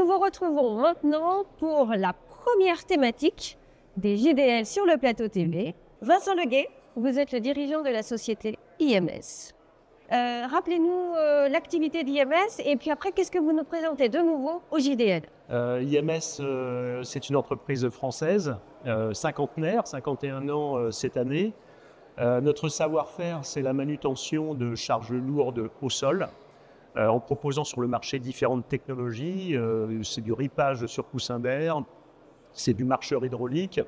Nous vous retrouvons maintenant pour la première thématique des JDL sur le plateau TV. Vincent Leguet, vous êtes le dirigeant de la société IMS. Rappelez-nous l'activité d'IMS et puis après, qu'est-ce que vous nous présentez de nouveau au JDL? IMS, c'est une entreprise française, cinquantenaire, 51 ans cette année. Notre savoir-faire, c'est la manutention de charges lourdes au sol, en proposant sur le marché différentes technologies. C'est du ripage sur coussin d'air, c'est du marcheur hydraulique,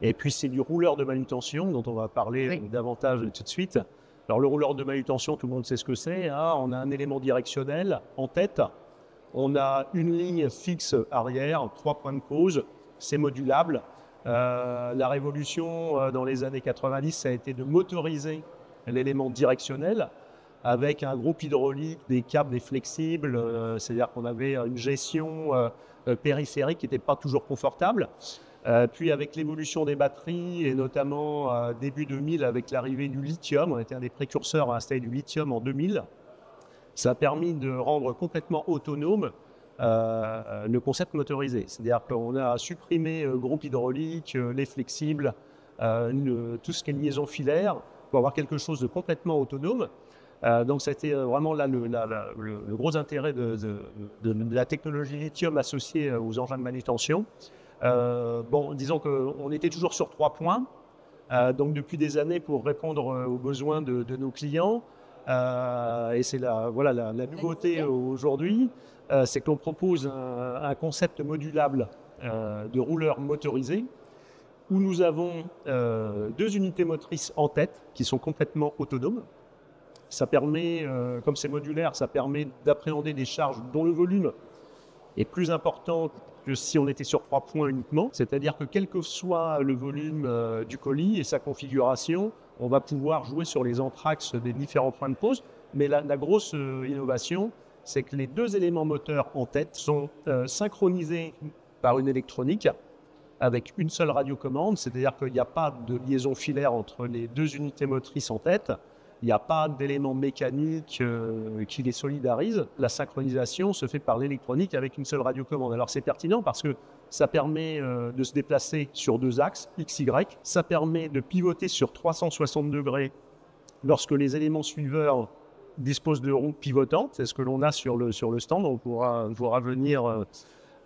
et puis c'est du rouleur de manutention, dont on va parler davantage tout de suite. Alors le rouleur de manutention, tout le monde sait ce que c'est, hein. On a un élément directionnel en tête, on a une ligne fixe arrière, 3 points de pause, c'est modulable. La révolution dans les années 90, ça a été de motoriser l'élément directionnel avec un groupe hydraulique, des câbles, des flexibles, c'est-à-dire qu'on avait une gestion périphérique qui n'était pas toujours confortable. Puis avec l'évolution des batteries et notamment début 2000 avec l'arrivée du lithium, on était un des précurseurs à installer du lithium en 2000, ça a permis de rendre complètement autonome le concept motorisé. C'est-à-dire qu'on a supprimé le groupe hydraulique, les flexibles, tout ce qui est liaison filaire pour avoir quelque chose de complètement autonome. Donc c'était vraiment là le gros intérêt de la technologie lithium associée aux engins de manutention. Bon, disons qu'on était toujours sur 3 points, donc depuis des années pour répondre aux besoins de nos clients, et c'est la nouveauté aujourd'hui, c'est qu'on propose un concept modulable de rouleur motorisé, où nous avons 2 unités motrices en tête qui sont complètement autonomes. Ça permet, comme c'est modulaire, ça permet d'appréhender des charges dont le volume est plus important que si on était sur 3 points uniquement. C'est-à-dire que quel que soit le volume du colis et sa configuration, on va pouvoir jouer sur les entraxes des différents points de pause. Mais la grosse innovation, c'est que les 2 éléments moteurs en tête sont synchronisés par une électronique avec une seule radiocommande. C'est-à-dire qu'il n'y a pas de liaison filaire entre les 2 unités motrices en tête. Il n'y a pas d'éléments mécaniques qui les solidarisent. La synchronisation se fait par l'électronique avec une seule radiocommande. Alors c'est pertinent parce que ça permet de se déplacer sur 2 axes, X, Y. Ça permet de pivoter sur 360 degrés lorsque les éléments suiveurs disposent de roues pivotantes. C'est ce que l'on a sur le stand. On pourra venir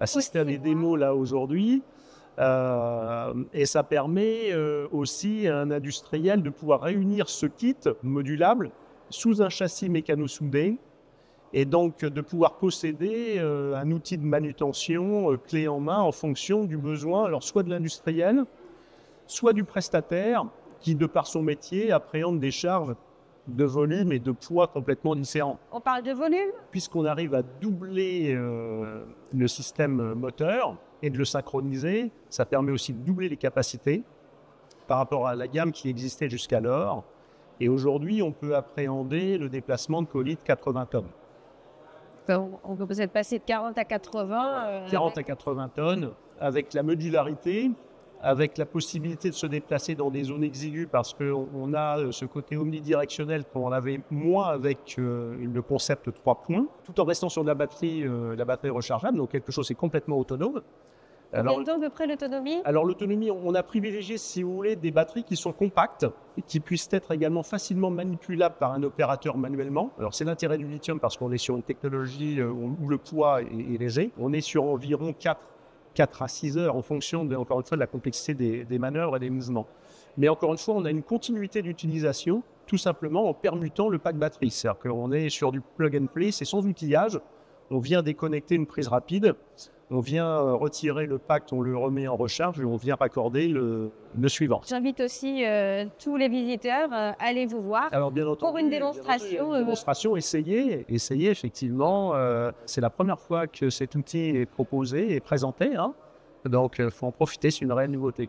assister à des démos là aujourd'hui. Et ça permet aussi à un industriel de pouvoir réunir ce kit modulable sous un châssis mécano-soudé et donc de pouvoir posséder un outil de manutention clé en main en fonction du besoin, alors soit de l'industriel, soit du prestataire qui, de par son métier, appréhende des charges de volume et de poids complètement différents. On parle de volume? Puisqu'on arrive à doubler le système moteur et de le synchroniser, ça permet aussi de doubler les capacités par rapport à la gamme qui existait jusqu'alors. Et aujourd'hui, on peut appréhender le déplacement de colis de 80 tonnes. On peut peut-être passer de 40 à 80. 40 à 80 tonnes, avec la modularité, avec la possibilité de se déplacer dans des zones exiguës parce qu'on a ce côté omnidirectionnel qu'on avait moins avec le concept 3 points, tout en restant sur la batterie rechargeable, donc quelque chose qui est complètement autonome. Combien de temps à peu près l'autonomie? Alors l'autonomie, on a privilégié, si vous voulez, des batteries qui sont compactes et qui puissent être également facilement manipulables par un opérateur manuellement. Alors c'est l'intérêt du lithium parce qu'on est sur une technologie où le poids est léger. On est sur environ 4 à 6 heures en fonction, encore une fois, de la complexité des manœuvres et des mouvements. Mais encore une fois, on a une continuité d'utilisation tout simplement en permutant le pack batterie. C'est-à-dire qu'on est sur du plug and play, c'est sans outillage. On vient déconnecter une prise rapide, on vient retirer le pack, on le remet en recharge et on vient raccorder le suivant. J'invite aussi tous les visiteurs à aller vous voir. Alors, bien entendu, pour une démonstration. Démonstration, essayez effectivement. C'est la première fois que cet outil est proposé et présenté, hein. Donc il faut en profiter, c'est une réelle nouveauté.